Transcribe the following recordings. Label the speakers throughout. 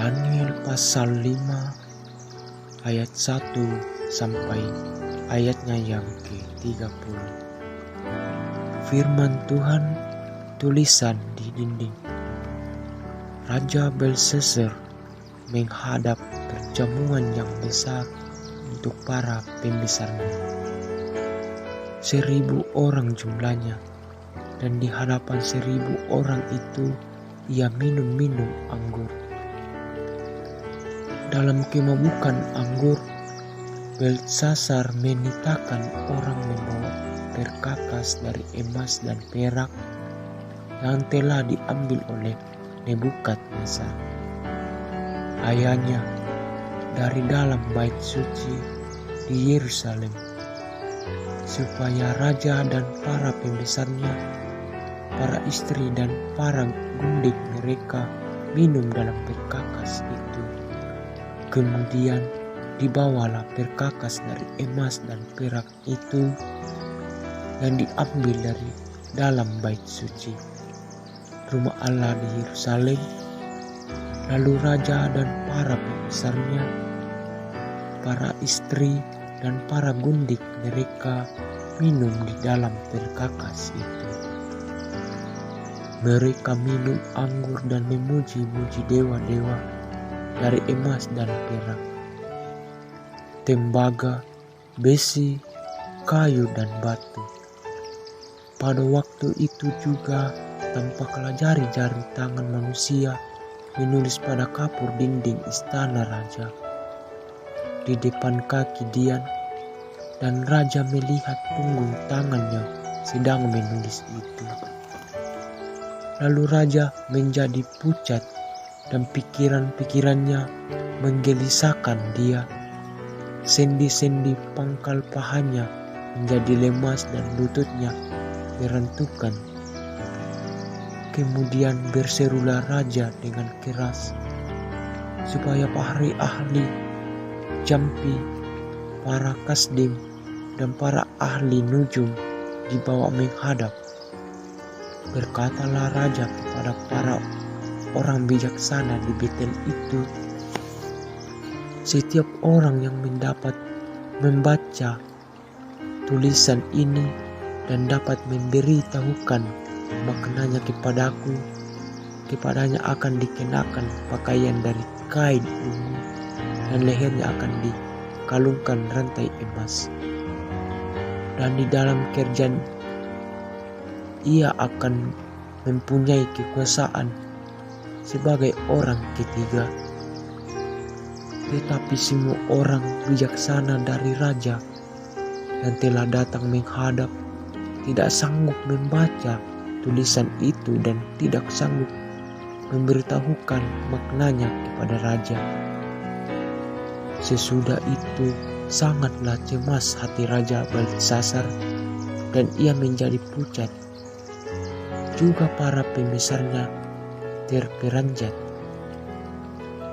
Speaker 1: Daniel pasal 5 ayat 1 sampai ayatnya yang ke-30. Firman Tuhan tulisan di dinding. Raja Belshazzar menghadap perjamuan yang besar untuk para pembesarnya. 1.000 orang jumlahnya, dan di hadapan 1.000 orang itu ia minum anggur. Dalam kemabukan anggur, Belshazzar menitahkan orang membawa perkakas dari emas dan perak yang telah diambil oleh Nebukadnezar, ayahnya, dari dalam bait suci di Yerusalem, supaya raja dan para pembesarnya, para istri dan para gundik mereka minum dalam perkakas itu. Kemudian dibawalah perkakas dari emas dan perak itu yang diambil dari dalam bait suci, rumah Allah di Yerusalem. Lalu raja dan para pembesarnya, para istri dan para gundik mereka minum di dalam perkakas itu. Mereka minum anggur dan memuji-muji dewa-dewa dari emas dan perak, tembaga, besi, kayu dan batu. Pada waktu itu juga tampaklah jari-jari tangan manusia menulis pada kapur dinding istana raja di depan kaki Dian, dan raja melihat punggung tangannya sedang menulis itu. Lalu raja menjadi pucat dan pikiran-pikirannya menggelisahkan dia. Sendi-sendi pangkal pahanya menjadi lemas dan lututnya berantukan. Kemudian berserulah raja dengan keras supaya para ahli jampi, para kasdim, dan para ahli nujum dibawa menghadap. Berkatalah raja kepada para orang bijaksana di Betel itu, setiap orang yang mendapat membaca tulisan ini dan dapat memberitahukan maknanya kepadaku, kepadanya akan dikenakan pakaian dari kain ungu, dan lehernya akan dikalungkan rantai emas, dan di dalam kerjaan ia akan mempunyai kekuasaan sebagai orang ketiga. Tetapi semua orang bijaksana dari raja yang telah datang menghadap tidak sanggup membaca tulisan itu dan tidak sanggup memberitahukan maknanya kepada raja. Sesudah itu sangatlah cemas hati Raja Belshazzar, dan ia menjadi pucat. Juga para pembesarnya terperanjat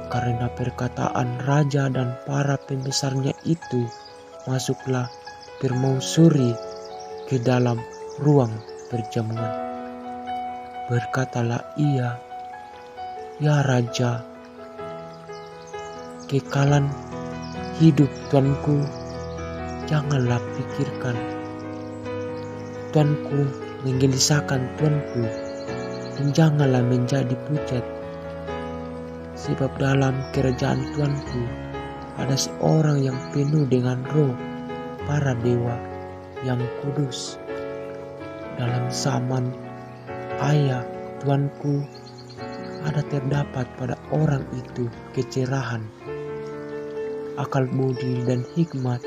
Speaker 1: karena perkataan raja, dan para pembesarnya itu masuklah permaisuri ke dalam ruang perjamuan. Berkatalah ia, "Ya raja, kekalan hidup tuanku, janganlah pikirkan tuanku menggelisahkan tuanku, dan janganlah menjadi pucat, sebab dalam kerajaan tuanku ada seorang yang penuh dengan roh para dewa yang kudus. Dalam zaman ayah tuanku ada terdapat pada orang itu kecerahan, akal budi dan hikmat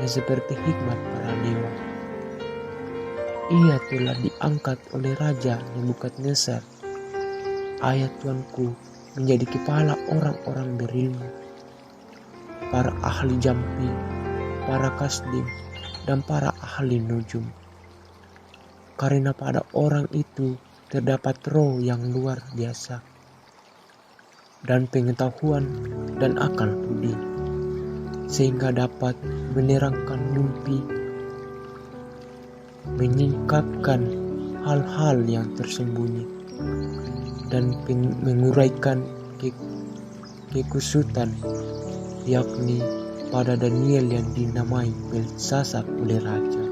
Speaker 1: yang seperti hikmat para dewa. Ia telah diangkat oleh Raja Nebukadnezar, ayah tuanku, menjadi kepala orang-orang berilmu, para ahli jampi, para kasdim, dan para ahli nujum. Karena pada orang itu terdapat roh yang luar biasa, dan pengetahuan dan akal budi, sehingga dapat menerangkan mimpi, menyingkapkan hal-hal yang tersembunyi, dan menguraikan kekusutan, yakni pada Daniel yang dinamai Belsasar oleh raja.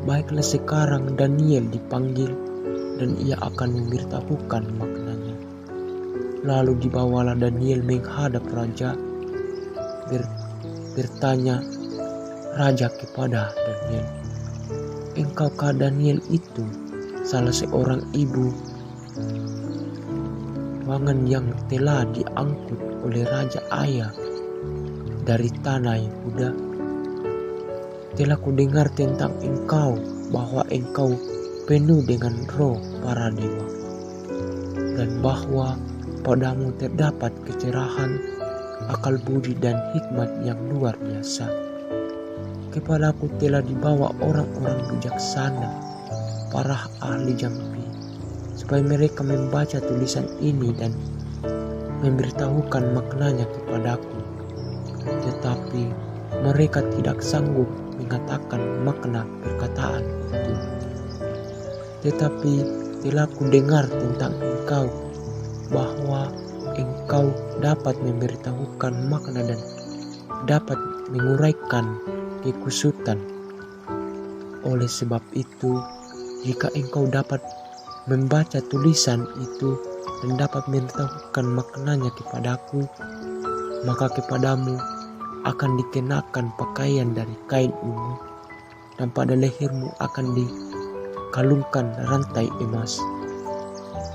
Speaker 1: Baiklah sekarang Daniel dipanggil dan ia akan memberitahukan maknanya. Lalu dibawalah Daniel menghadap raja, bertanya raja kepada Daniel, "Engkaukah Daniel itu salah seorang ibu bangan yang telah diangkut oleh Raja Ayah dari tanah Yehuda? Telah kudengar tentang engkau bahwa engkau penuh dengan roh para dewa, dan bahwa padamu terdapat kecerahan, akal budi dan hikmat yang luar biasa. Kepadaku telah dibawa orang-orang bijaksana, para ahli jampi, supaya mereka membaca tulisan ini dan memberitahukan maknanya kepadaku. Tetapi mereka tidak sanggup mengatakan makna perkataan itu. Tetapi telah kudengar tentang engkau, bahwa engkau dapat memberitahukan makna dan dapat menguraikan kekusutan. Oleh sebab itu, jika engkau dapat membaca tulisan itu dan dapat memberitahukan maknanya kepadaku, maka kepadamu akan dikenakan pakaian dari kain ungu, dan pada lehermu akan dikalungkan rantai emas.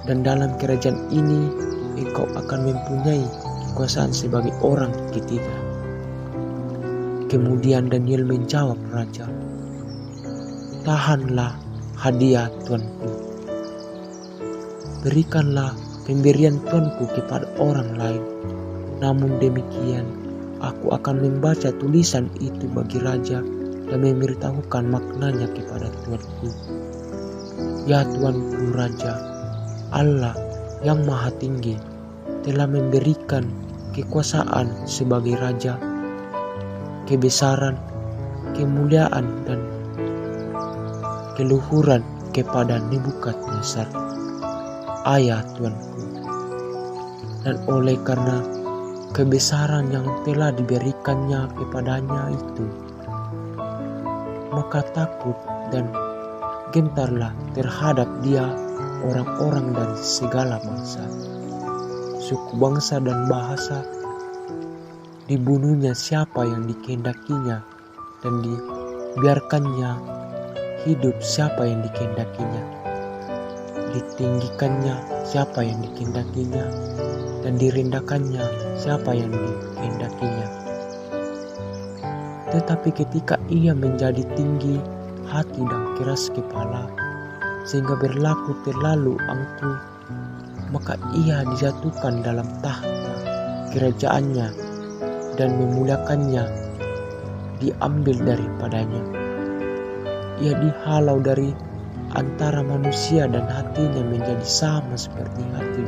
Speaker 1: Dan dalam kerajaan ini engkau akan mempunyai kekuasaan sebagai orang ketiga." Kemudian Daniel menjawab raja, "Tahanlah hadiah tuanku. Berikanlah pemberian tuanku kepada orang lain. Namun demikian, aku akan membaca tulisan itu bagi raja dan memberitahukan maknanya kepada tuanku. Ya tuanku raja, Allah yang Maha Tinggi telah memberikan kekuasaan sebagai raja, kebesaran, kemuliaan dan keluhuran kepada Nebukadnezar, ayah tuanku. Dan oleh karena kebesaran yang telah diberikannya kepadanya itu, maka takut dan gentarlah terhadap dia orang-orang dari segala bangsa, suku, bangsa, dan bahasa. Dibunuhnya siapa yang dikehendakinya, dan dibiarkannya hidup siapa yang dikehendakinya. Ditinggikannya siapa yang dikehendakinya, dan direndahkannya siapa yang dikehendakinya. Tetapi ketika ia menjadi tinggi hati dan keras kepala, sehingga berlaku terlalu angkuh, maka ia dijatuhkan dalam tahta kerajaannya, dan memuliakannya diambil daripadanya. Ia dihalau dari antara manusia, dan hatinya menjadi sama seperti hati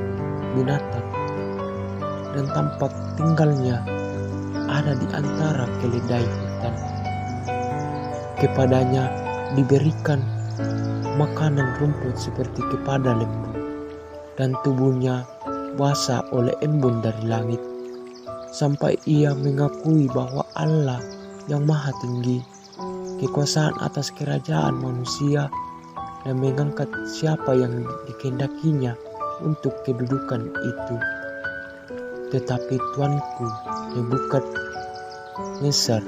Speaker 1: binatang, dan tempat tinggalnya ada di antara keledai hutan. Kepadanya diberikan makanan rumput seperti kepada lembu, dan tubuhnya basah oleh embun dari langit, sampai ia mengakui bahwa Allah yang Maha Tinggi kekuasaan atas kerajaan manusia, dan mengangkat siapa yang dikehendakinya untuk kedudukan itu. Tetapi tuanku Nebukadnezar,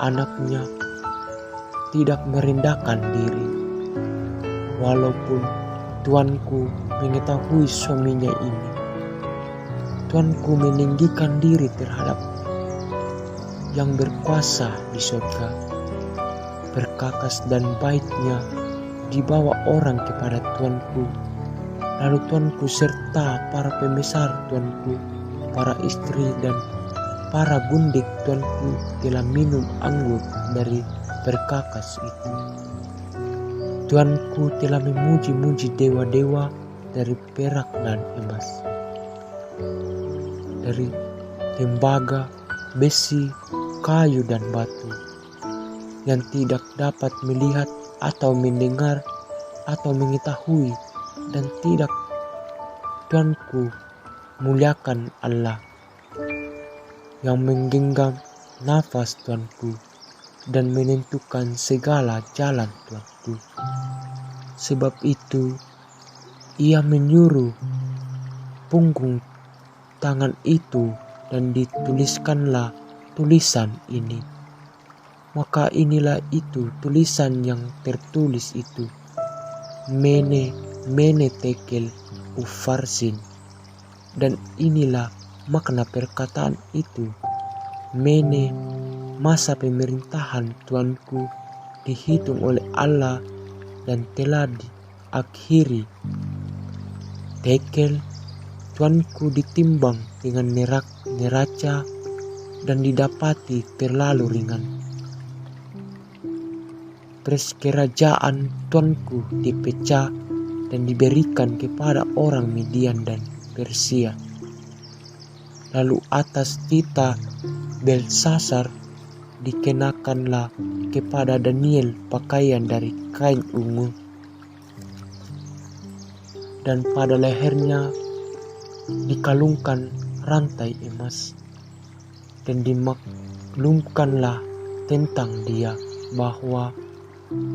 Speaker 1: anaknya, tidak merendahkan diri, walaupun tuanku mengetahui suaminya ini. Tuanku meninggikan diri terhadap yang berkuasa di surga. Perkakas dan baiknya dibawa orang kepada tuanku. Lalu tuanku serta para pembesar tuanku, para istri dan para gundik tuanku telah minum anggur dari perkakas itu. Tuanku telah memuji-muji dewa-dewa dari perak dan emas, dari tembaga, besi, kayu dan batu, yang tidak dapat melihat atau mendengar atau mengetahui, dan tidak tuanku muliakan Allah yang menggenggam nafas Tuanku dan menentukan segala jalan Tuanku. Sebab itu ia menyuruh punggung tangan itu dan dituliskanlah tulisan ini. Maka inilah itu tulisan yang tertulis itu. Mene, mene tekel ufarsin. Dan inilah makna perkataan itu. Mene, masa pemerintahan Tuanku dihitung oleh Allah dan telah diakhiri. Tekel, Tuanku ditimbang dengan neraca dan didapati terlalu ringan. Pres kerajaan Tuanku dipecah dan diberikan kepada orang Midian dan Persia. Lalu atas tita Belsasar dikenakanlah kepada Daniel pakaian dari kain ungu, dan pada lehernya dikalungkan rantai emas, dan dimaklumkanlah tentang dia bahwa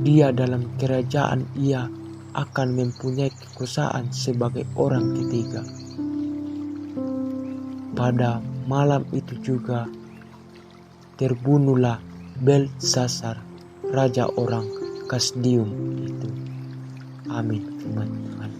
Speaker 1: dia dalam kerajaan ia akan mempunyai kekuasaan sebagai orang ketiga. Pada malam itu juga terbunuhlah Belsasar, raja orang Kasdium itu. Amin. Firman Tuhan.